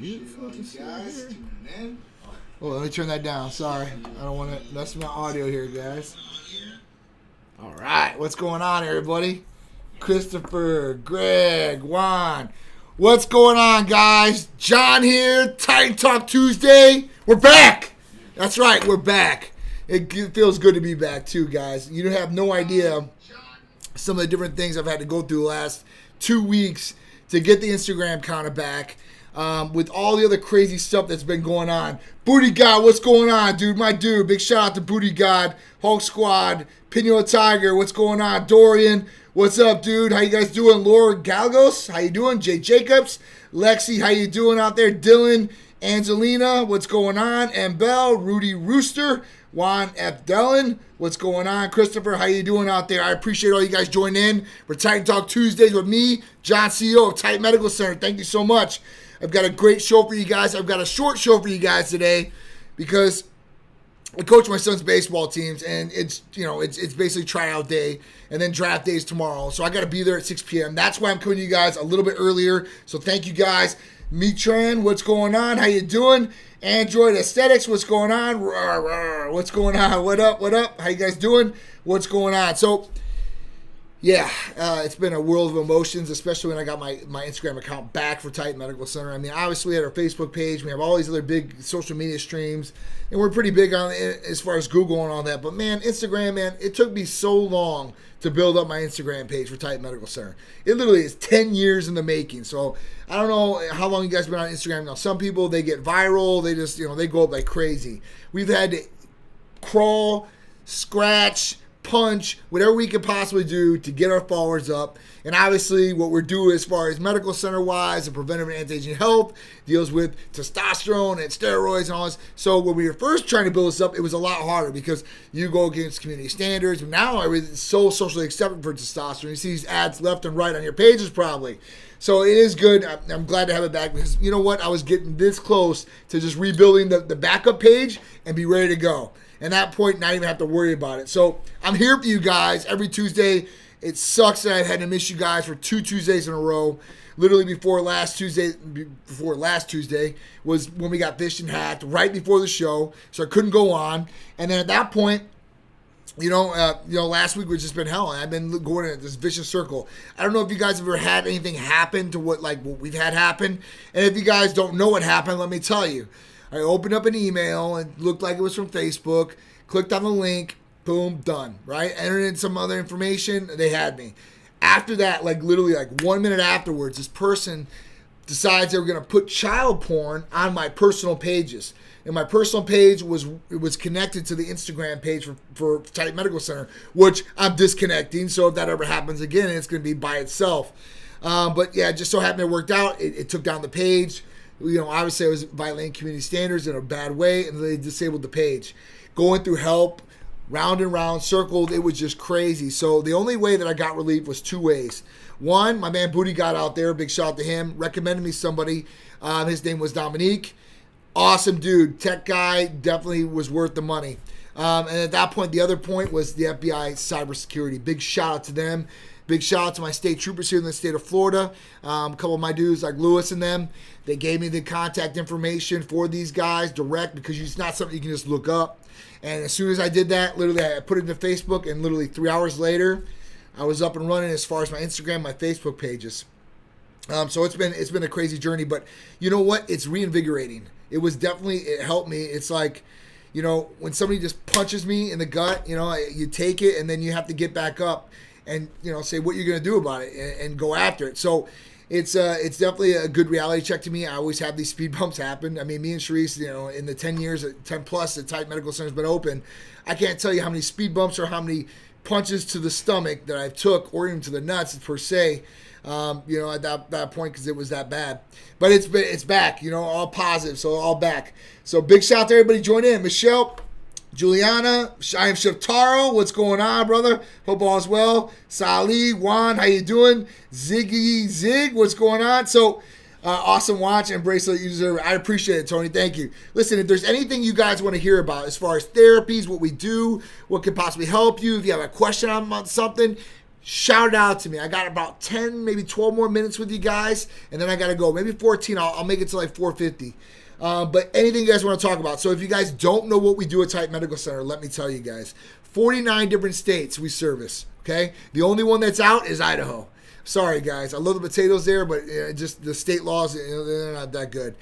Oh, let me turn that down. Sorry. I don't want to mess with my audio here, guys. All right. What's going on, everybody? Christopher, Greg, Juan. What's going on, guys? John here. Titan Talk Tuesday. We're back. That's right. We're back. It feels good to be back, too, guys. You have no idea some of the different things I've had to go through the last 2 weeks to get the Instagram counter back. With all the other crazy stuff that's been going on. Booty God, what's going on, dude? My dude, big shout out to Booty God, Hulk Squad, Pino Tiger, what's going on? Dorian, what's up, dude? How you guys doing? Laura Galgos, how you doing? Jay Jacobs, Lexi, how you doing out there? Dylan, Angelina, what's going on? And Bell, Rudy Rooster, Juan F. Dellin, what's going on? Christopher, how you doing out there? I appreciate all you guys joining in for Titan Talk Tuesdays with me, John, CEO of Titan Medical Center. Thank you so much. I've got a great show for you guys. I've got a short show for you guys today because I coach my son's baseball teams, and it's basically tryout day, and then draft day is tomorrow. So I got to be there at 6 p.m. That's why I'm coming to you guys a little bit earlier. So thank you guys. Mitran, what's going on? How you doing? Android Aesthetics, what's going on? What's going on? What up? What up? How you guys doing? What's going on? So, yeah, it's been a world of emotions, especially when I got my Instagram account back for Titan Medical Center. I mean, obviously we had our Facebook page. We have all these other big social media streams, and we're pretty big on it as far as Google and all that. But, man, Instagram, man, it took me so long to build up my Instagram page for Titan Medical Center. It literally is 10 years in the making. So I don't know how long you guys have been on Instagram. Now, some people, they get viral. They just, they go up like crazy. We've had to crawl, scratch, punch, whatever we could possibly do to get our followers up. And obviously what we're doing as far as medical center wise and preventive and anti-aging health deals with testosterone and steroids and all this. So when we were first trying to build this up, it was a lot harder because you go against community standards. And now everything's so socially accepted for testosterone. You see these ads left and right on your pages probably. So it is good. I'm glad to have it back because you know what? I was getting this close to just rebuilding the backup page and be ready to go. And at that point, not even have to worry about it. So I'm here for you guys every Tuesday. It sucks that I had to miss you guys for 2 Tuesdays in a row. Literally before last Tuesday was when we got fished and hacked, right before the show. So I couldn't go on. And then at that point, last week was just been hell. And I've been going in this vicious circle. I don't know if you guys have ever had anything happen to what we've had happen. And if you guys don't know what happened, let me tell you. I opened up an email and looked like it was from Facebook, clicked on the link, boom, done, right? Entered in some other information, they had me. After that, literally 1 minute afterwards, this person decides they were going to put child porn on my personal pages. And my personal page was connected to the Instagram page for Titan Medical Center, which I'm disconnecting. So if that ever happens again, it's going to be by itself. But yeah, it just so happened it worked out. It took down the page. Obviously I was violating community standards in a bad way, and they disabled the page. Going through help, round and round, circled, it was just crazy. So the only way that I got relief was 2 ways. One, my man Booty got out there, big shout out to him, recommended me somebody. His name was Dominique. Awesome dude, tech guy, definitely was worth the money. And at that point, the other point was the FBI cybersecurity. Big shout out to them. Big shout out to my state troopers here in the state of Florida. A couple of my dudes like Lewis and them. They gave me the contact information for these guys direct because it's not something you can just look up. And as soon as I did that, literally I put it into Facebook, and literally 3 hours later, I was up and running as far as my Instagram, my Facebook pages. So it's been a crazy journey, but you know what? It's reinvigorating. It helped me. It's like, when somebody just punches me in the gut, you take it and then you have to get back up and say what you're going to do about it and go after it. So it's definitely a good reality check to me. I always have these speed bumps happen. I mean, me and Sharice, in the 10 plus that Titan Medical Center has been open, I can't tell you how many speed bumps or how many punches to the stomach that I've took, or even to the nuts per se, at that point, because it was that bad. But it's back, all positive, so all back. So big shout out to everybody joining in. Michelle, Juliana, I am Shiftaro. What's going on, brother? Hope all is well. Sali, Juan, how you doing? Ziggy Zig, what's going on? So, awesome watch and bracelet you deserve. I appreciate it, Tony. Thank you. Listen, if there's anything you guys want to hear about as far as therapies, what we do, what could possibly help you, if you have a question on something, shout it out to me. I got about 10, maybe 12 more minutes with you guys, and then I got to go. Maybe 14. I'll make it to like 4:50. But anything you guys want to talk about. So if you guys don't know what we do at Titan Medical Center, let me tell you guys. 49 different states we service, okay? The only one that's out is Idaho. Sorry, guys. I love the potatoes there, but just the state laws, they're not that good.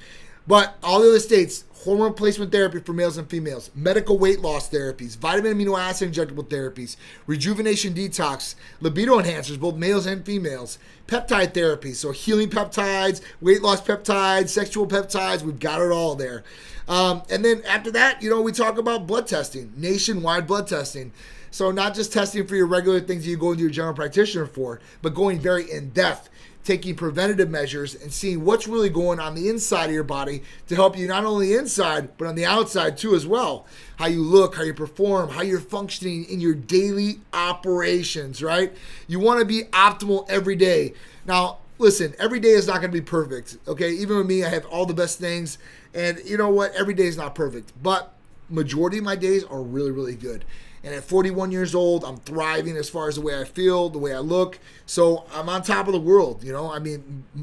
But all the other states, hormone replacement therapy for males and females, medical weight loss therapies, vitamin amino acid injectable therapies, rejuvenation detox, libido enhancers, both males and females, peptide therapy, so healing peptides, weight loss peptides, sexual peptides, we've got it all there. And then after that, we talk about blood testing, nationwide blood testing. So not just testing for your regular things that you go into your general practitioner for, but going very in-depth, taking preventative measures and seeing what's really going on the inside of your body to help you not only inside, but on the outside too as well. How you look, how you perform, how you're functioning in your daily operations, right? You want to be optimal every day. Now, listen, every day is not going to be perfect, okay? Even with me, I have all the best things. And you know what? Every day is not perfect. But majority of my days are really, really good. And at 41 years old, I'm thriving as far as the way I feel, the way I look. So I'm on top of the world,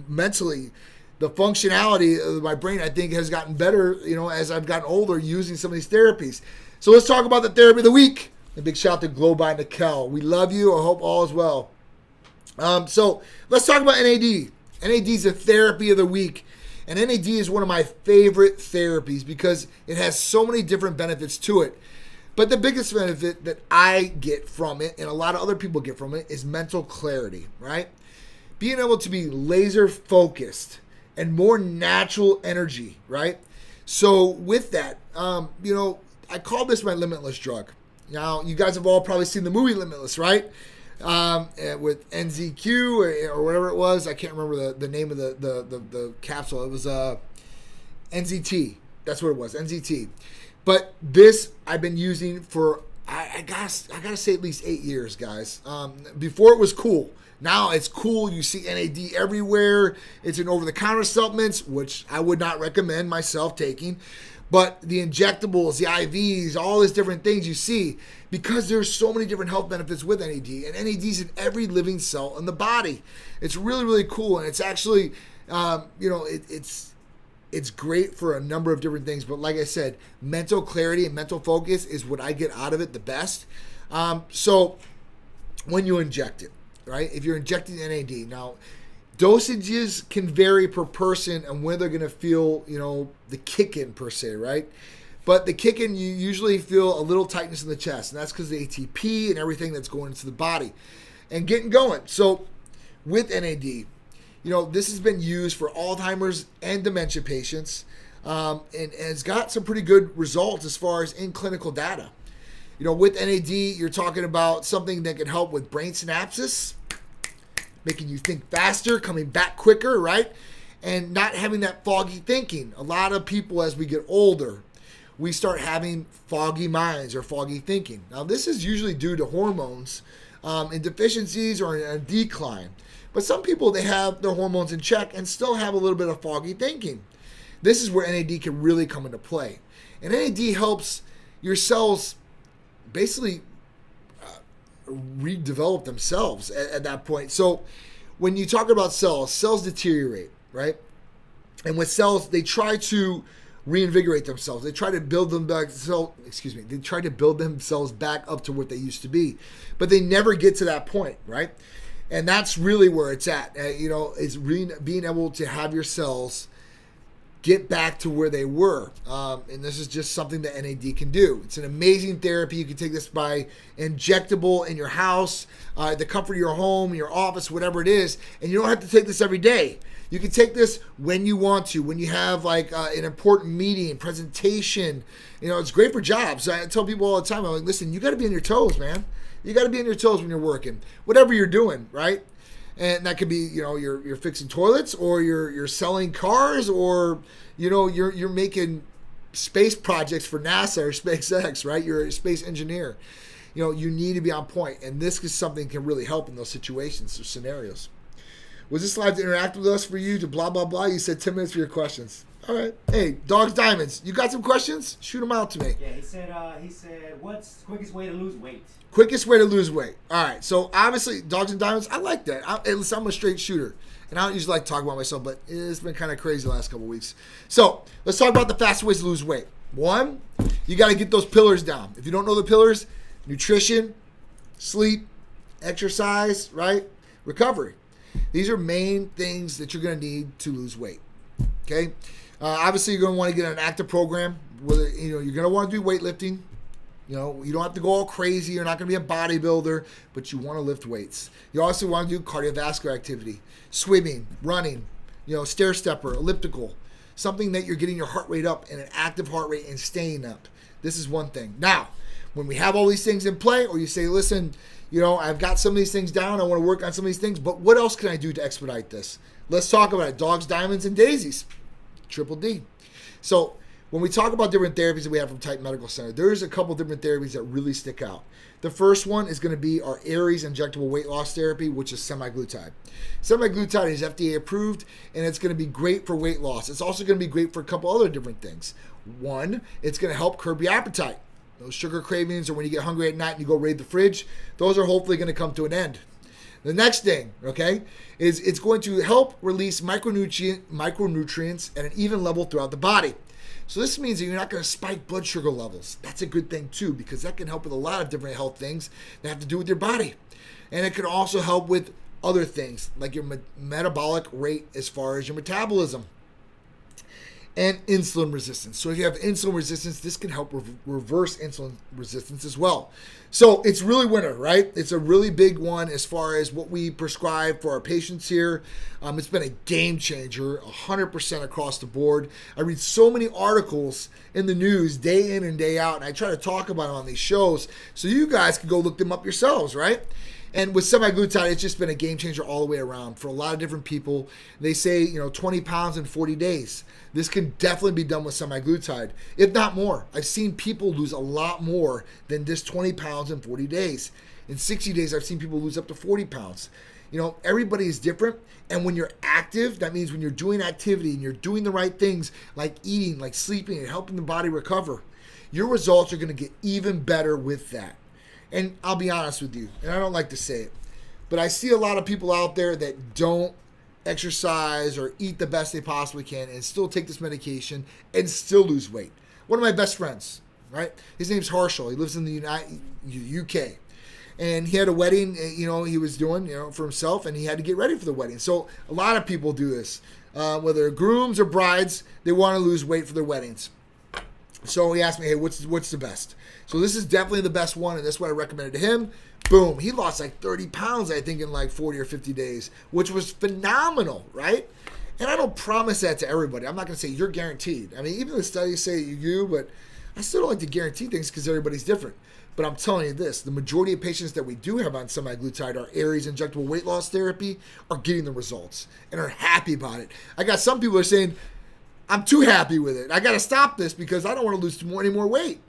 mentally. The functionality of my brain, I think, has gotten better, as I've gotten older using some of these therapies. So let's talk about the therapy of the week. A big shout out to Glow by Nickel. We love you. I hope all is well. So let's talk about NAD. NAD is the therapy of the week. And NAD is one of my favorite therapies because it has so many different benefits to it. But the biggest benefit that I get from it, and a lot of other people get from it, is mental clarity, right? Being able to be laser focused and more natural energy, right? So with that, I call this my limitless drug. Now, you guys have all probably seen the movie Limitless, right? With NZQ or whatever it was. I can't remember the name of the capsule. It was NZT. That's what it was, NZT. But this I've been using for, I gotta say at least 8 years, guys. Before it was cool. Now it's cool. You see NAD everywhere. It's in over-the-counter supplements, which I would not recommend myself taking. But the injectables, the IVs, all these different things you see, because there's so many different health benefits with NAD. And NAD is in every living cell in the body. It's really, really cool. And it's actually, it's great for a number of different things. But like I said, mental clarity and mental focus is what I get out of it the best. So when you inject it, right? If you're injecting NAD, now dosages can vary per person and when they're going to feel, the kick-in per se, right? But the kick-in, you usually feel a little tightness in the chest. And that's because of the ATP and everything that's going into the body and getting going. So with NAD, this has been used for Alzheimer's and dementia patients, and it's got some pretty good results as far as in clinical data. With NAD, you're talking about something that can help with brain synapses, making you think faster, coming back quicker, right? And not having that foggy thinking. A lot of people, as we get older, we start having foggy minds or foggy thinking. Now, this is usually due to hormones in deficiencies or in a decline. But some people, they have their hormones in check and still have a little bit of foggy thinking. This is where NAD can really come into play. And NAD helps your cells basically redevelop themselves at that point. So when you talk about cells deteriorate, right? And with cells, they try to reinvigorate themselves. They try to build them back. They try to build themselves back up to what they used to be, but they never get to that point, right? And that's really where it's at. It's being able to have your cells get back to where they were. And this is just something that NAD can do. It's an amazing therapy. You can take this by injectable in your house, the comfort of your home, your office, whatever it is. And you don't have to take this every day. You can take this when you want to, when you have like an important meeting, presentation. It's great for jobs. I tell people all the time, I'm like, listen, you got to be on your toes, man. You got to be on your toes when you're working, whatever you're doing, right? And that could be, you're fixing toilets, or you're selling cars, or you're making space projects for NASA or SpaceX, right? You're a space engineer. You need to be on point, and this is something that can really help in those situations or scenarios. Was this live to interact with us for you to blah blah blah? You said 10 minutes for your questions. All right. Hey, Dogs Diamonds, you got some questions? Shoot them out to me. Yeah, he said, what's the quickest way to lose weight? Quickest way to lose weight. All right. So obviously, Dogs and Diamonds, I like that. At least I'm a straight shooter. And I don't usually like talking about myself, but it's been kind of crazy the last couple of weeks. So let's talk about the fastest ways to lose weight. One, you got to get those pillars down. If you don't know the pillars, nutrition, sleep, exercise, right? Recovery. These are main things that you're going to need to lose weight. Okay? Obviously, you're going to want to get an active program. Whether you're going to want to do weightlifting. You don't have to go all crazy. You're not going to be a bodybuilder, but you want to lift weights. You also want to do cardiovascular activity, swimming, running, stair stepper, elliptical, something that you're getting your heart rate up and an active heart rate and staying up. This is one thing. Now, when we have all these things in play, or you say, listen, I've got some of these things down. I want to work on some of these things, but what else can I do to expedite this? Let's talk about it. Dogs, Diamonds, and Daisies. Triple D. So when we talk about different therapies that we have from Titan Medical Center, there's a couple different therapies that really stick out. The first one is going to be our Aries injectable weight loss therapy, which is semaglutide. Semaglutide is FDA approved, and it's going to be great for weight loss. It's also going to be great for a couple other different things. One, it's going to help curb your appetite. Those sugar cravings, or when you get hungry at night and you go raid the fridge, those are hopefully going to come to an end. The next thing, okay, is it's going to help release micronutrients at an even level throughout the body. So this means that you're not going to spike blood sugar levels. That's a good thing too, because that can help with a lot of different health things that have to do with your body. And it can also help with other things like your metabolic rate as far as your metabolism. And insulin resistance. So if you have insulin resistance, this can help reverse insulin resistance as well. So it's really winter, right? It's a really big one as far as what we prescribe for our patients here. It's been a game changer, 100% across the board. I read so many articles in the news day in and day out, and I try to talk about them on these shows so you guys can go look them up yourselves, right? And with semaglutide, it's just been a game changer all the way around for a lot of different people. They say, 20 pounds in 40 days. This can definitely be done with semaglutide, if not more. I've seen people lose a lot more than just 20 pounds in 40 days. In 60 days, I've seen people lose up to 40 pounds. Everybody is different. And when you're active, that means when you're doing activity and you're doing the right things like eating, like sleeping, and helping the body recover, your results are going to get even better with that. And I'll be honest with you, and I don't like to say it, but I see a lot of people out there that don't exercise or eat the best they possibly can and still take this medication and still lose weight. One of my best friends, right? His name's Harshal. He lives in the UK. And he had a wedding, he was doing, for himself, and he had to get ready for the wedding. So a lot of people do this. Whether grooms or brides, they want to lose weight for their weddings. So he asked me, hey, what's the best? So this is definitely the best one, and that's what I recommended to him. Boom. He lost like 30 pounds, I think, in like 40 or 50 days, which was phenomenal, right? And I don't promise that to everybody. I'm not going to say you're guaranteed. I mean, even the studies say you do, but I still don't like to guarantee things because everybody's different. But I'm telling you this, the majority of patients that we do have on semaglutide, our Aries injectable weight loss therapy, are getting the results and are happy about it. I got some people who are saying, I'm too happy with it. I got to stop this because I don't want to lose any more weight.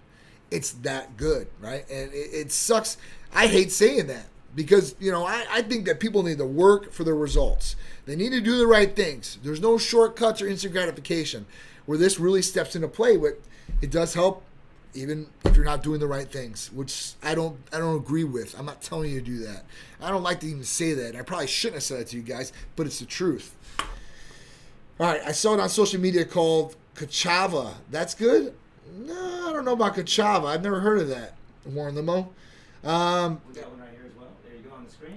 It's that good, right? And it sucks. I hate saying that because, I think that people need to work for their results. They need to do the right things. There's no shortcuts or instant gratification where this really steps into play. But it does help even if you're not doing the right things, which I don't agree with. I'm not telling you to do that. I don't like to even say that. I probably shouldn't have said it to you guys, but it's the truth. All right, I saw it on social media called Kachava. That's good? No, I don't know about Kachava. I've never heard of that. Warren Limo. We got one right here as well. There you go on the screen.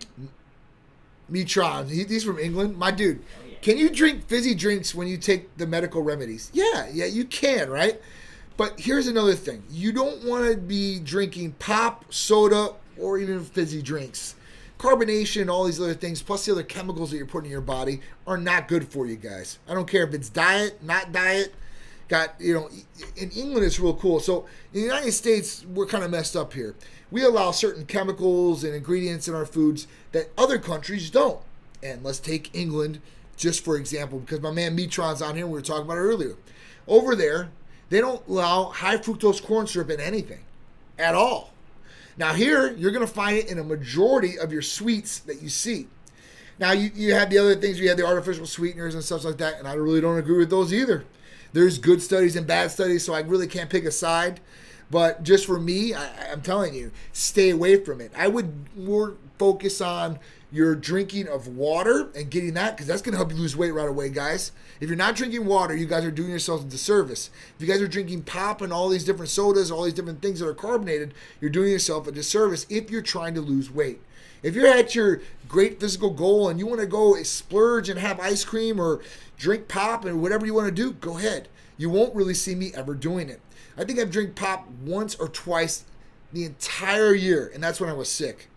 Mitron. He's from England. My dude. Oh, yeah. Can you drink fizzy drinks when you take the medical remedies? Yeah, you can, right? But here's another thing. You don't want to be drinking pop, soda, or even fizzy drinks. Carbonation, all these other things, plus the other chemicals that you're putting in your body are not good for you guys. I don't care if it's diet, not diet. In England it's real cool. So in the United States, we're kind of messed up here. We allow certain chemicals and ingredients in our foods that other countries don't. And let's take England just for example, because my man Mitron's on here, we were talking about it earlier. Over there, they don't allow high fructose corn syrup in anything at all. Now here, you're going to find it in a majority of your sweets that you see. Now you have the other things, you have the artificial sweeteners and stuff like that, and I really don't agree with those either. There's good studies and bad studies, so I really can't pick a side. But just for me, I'm telling you, stay away from it. I would more focus on your drinking of water and getting that, because that's going to help you lose weight right away, guys. If you're not drinking water, you guys are doing yourselves a disservice. If you guys are drinking pop and all these different sodas, all these different things that are carbonated, you're doing yourself a disservice if you're trying to lose weight. If you're at your great physical goal and you want to go splurge and have ice cream or drink pop and whatever you want to do, go ahead. You won't really see me ever doing it. I think I've drank pop once or twice the entire year, and that's when I was sick.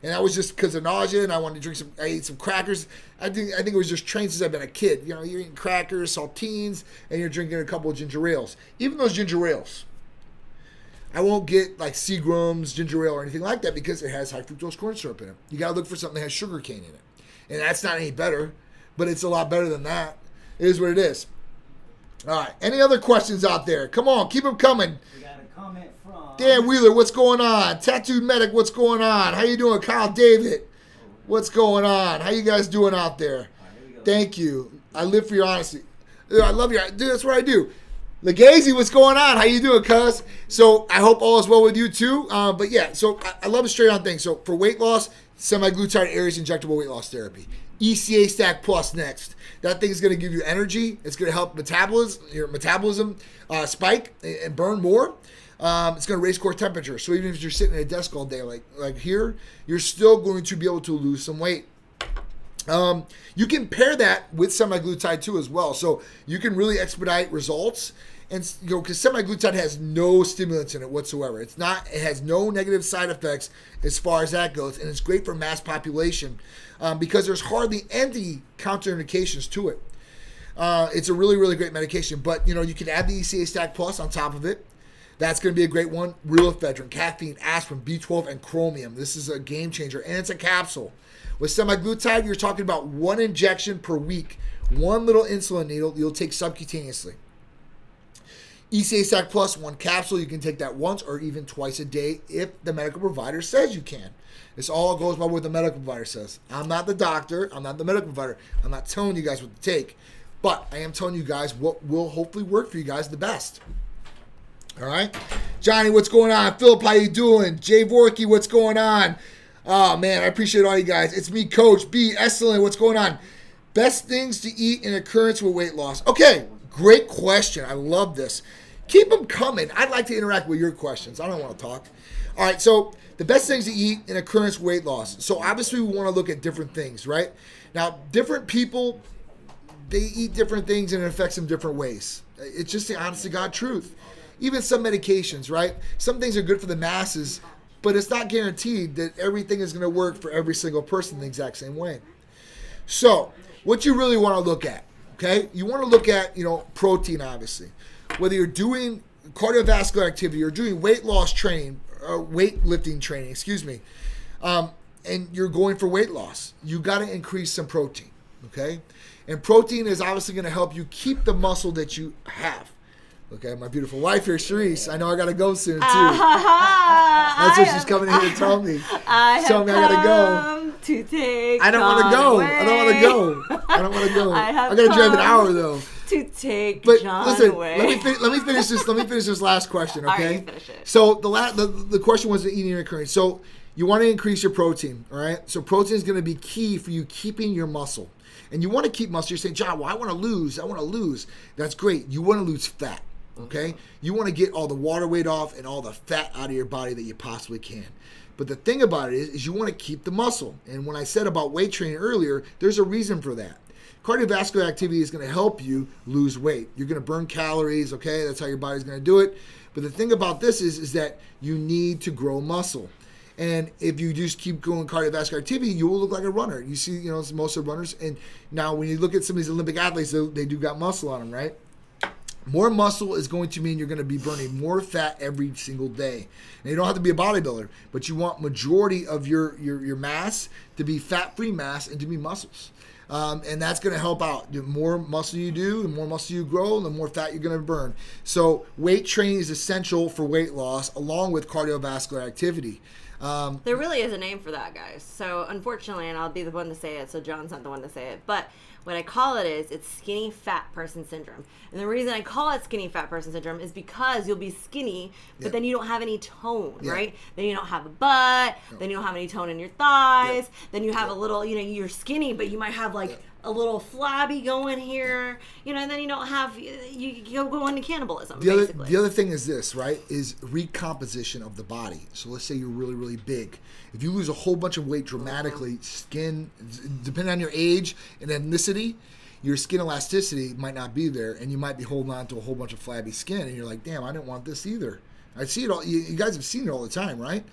And that was just because of nausea, and I wanted to drink I ate some crackers. I think it was just trained since I've been a kid. You know, you're eating crackers, saltines, and you're drinking a couple of ginger ales. Even those ginger ales, I won't get like Seagram's ginger ale or anything like that because it has high fructose corn syrup in it. You got to look for something that has sugar cane in it. And that's not any better, but it's a lot better than that. It is what it is. All right. Any other questions out there? Come on, keep them coming. We got a comment from Dan Wheeler, what's going on? Tattooed Medic, what's going on? How you doing? Kyle David, what's going on? How you guys doing out there? All right, here we go. Thank you. I live for your honesty. Dude, I love you. Dude, that's what I do. Legacy, what's going on? How you doing, cuz? So I hope all is well with you too. But yeah, so I love a straight on thing. So for weight loss, semaglutide Aries injectable weight loss therapy. ECA Stack Plus next. That thing is going to give you energy. It's going to help your metabolism spike and burn more. It's going to raise core temperature. So even if you're sitting at a desk all day like here, you're still going to be able to lose some weight. You can pair that with semaglutide too as well. So you can really expedite results. And because semaglutide has no stimulants in it whatsoever. It has no negative side effects as far as that goes. And it's great for mass population because there's hardly any counterindications to it. It's a really, really great medication. But, you can add the ECA Stack Plus on top of it. That's going to be a great one. Real ephedrine, caffeine, aspirin, B12, and chromium. This is a game changer. And it's a capsule. With semaglutide, you're talking about one injection per week. One little insulin needle you'll take subcutaneously. ECA Stack Plus, one capsule. You can take that once or even twice a day if the medical provider says you can. This all goes by what the medical provider says. I'm not the doctor. I'm not the medical provider. I'm not telling you guys what to take. But I am telling you guys what will hopefully work for you guys the best. All right? Johnny, what's going on? Philip, how you doing? Jay Vorky, what's going on? Oh, man, I appreciate all you guys. It's me, Coach B. Esselin, what's going on? Best things to eat in occurrence with weight loss. Okay, great question. I love this. Keep them coming. I'd like to interact with your questions. I don't want to talk. All right, so the best things to eat in occurrence with weight loss. So obviously we want to look at different things, right? Now, different people, they eat different things and it affects them different ways. It's just the honest to God truth. Even some medications, right? Some things are good for the masses, but it's not guaranteed that everything is going to work for every single person the exact same way. So what you really want to look at, okay? You want to look at, protein, obviously. Whether you're doing cardiovascular activity or doing weight loss training, or weightlifting training, and you're going for weight loss, you got to increase some protein, okay? And protein is obviously going to help you keep the muscle that you have. Okay, my beautiful wife here, Tsikouris. I know I got to go soon, too. That's what she's coming in here to tell me. I don't want to go. I don't want to go. I got to drive an hour, though. To take but John listen, away. let me finish this. Let me finish this last question, okay? All right, finish it. So the question was the eating and occurrence. So you want to increase your protein, all right? So protein is going to be key for you keeping your muscle. And you want to keep muscle. You're saying, John, well, I want to lose. That's great. You want to lose fat, okay? You want to get all the water weight off and all the fat out of your body that you possibly can. But the thing about it is you want to keep the muscle. And when I said about weight training earlier, there's a reason for that. Cardiovascular activity is going to help you lose weight. You're going to burn calories, okay? That's how your body's going to do it. But the thing about this is that you need to grow muscle. And if you just keep going cardiovascular activity, you will look like a runner. You see, most of the runners. And now when you look at some of these Olympic athletes, they do got muscle on them, right? More muscle is going to mean you're going to be burning more fat every single day. And you don't have to be a bodybuilder, but you want majority of your mass to be fat-free mass and to be muscles. And that's going to help out. The more muscle you do, the more muscle you grow, the more fat you're going to burn. So weight training is essential for weight loss along with cardiovascular activity. There really is a name for that, guys. So unfortunately, and I'll be the one to say it, so John's not the one to say it, but What I call it is, it's skinny fat person syndrome. And the reason I call it skinny fat person syndrome is because you'll be skinny, but then you don't have any tone, right? Then you don't have a butt, then you don't have any tone in your thighs, then you have a little, you're skinny, but you might have like a little flabby going here, and then you don't have, you go into cannibalism, basically. The other thing is this, right, is recomposition of the body. So let's say you're really, really big. If you lose a whole bunch of weight dramatically, skin, depending on your age and ethnicity, your skin elasticity might not be there, and you might be holding on to a whole bunch of flabby skin, and you're like, damn, I didn't want this either. I see it all. You guys have seen it all the time, right?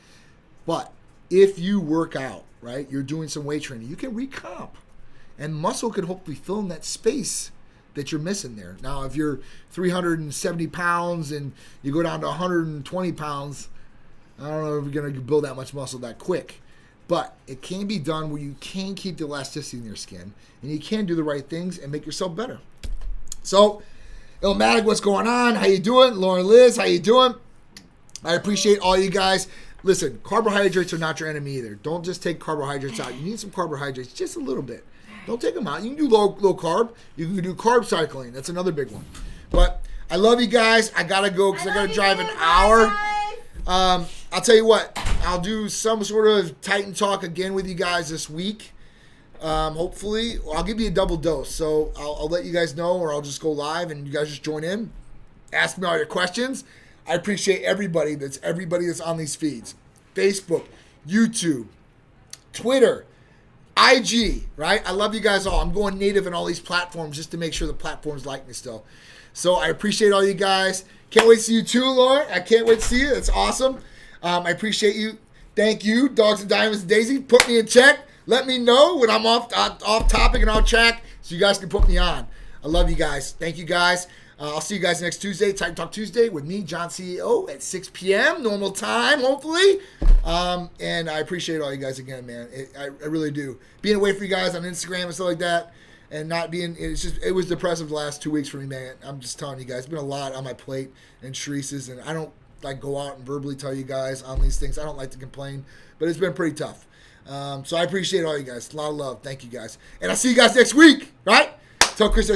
But if you work out, right, you're doing some weight training, you can recomp. And muscle can hopefully fill in that space that you're missing there. Now, if you're 370 pounds and you go down to 120 pounds, I don't know if you're going to build that much muscle that quick. But it can be done where you can keep the elasticity in your skin, and you can do the right things and make yourself better. So, Illmatic, what's going on? How you doing? Lauren Liz, how you doing? I appreciate all you guys. Listen, carbohydrates are not your enemy either. Don't just take carbohydrates out. You need some carbohydrates, just a little bit. Don't take them out. You can do low carb. You can do carb cycling. That's another big one. But I love you guys. I got to go because I got to drive an hour. I'll tell you what. I'll do some sort of Titan talk again with you guys this week. Hopefully. I'll give you a double dose. So I'll let you guys know, or I'll just go live and you guys just join in. Ask me all your questions. I appreciate everybody that's on these feeds. Facebook, YouTube, Twitter, IG, right? I love you guys all. I'm going native in all these platforms just to make sure the platforms like me still. So I appreciate all you guys. Can't wait to see you too, Lauren. I can't wait to see you. That's awesome. I appreciate you. Thank you, Dogs and Diamonds and Daisy. Put me in check. Let me know when I'm off topic and off track so you guys can put me on. I love you guys. Thank you guys. I'll see you guys next Tuesday, Titan Talk Tuesday with me, John CEO, at 6 p.m. normal time, hopefully. And I appreciate all you guys again, man. I really do. Being away from you guys on Instagram and stuff like that, and not being, it was depressive the last 2 weeks for me, man. I'm just telling you guys, it's been a lot on my plate and Sharice's, and I don't like go out and verbally tell you guys on these things. I don't like to complain, but it's been pretty tough. So I appreciate all you guys. A lot of love. Thank you guys. And I'll see you guys next week, right? Tell Chris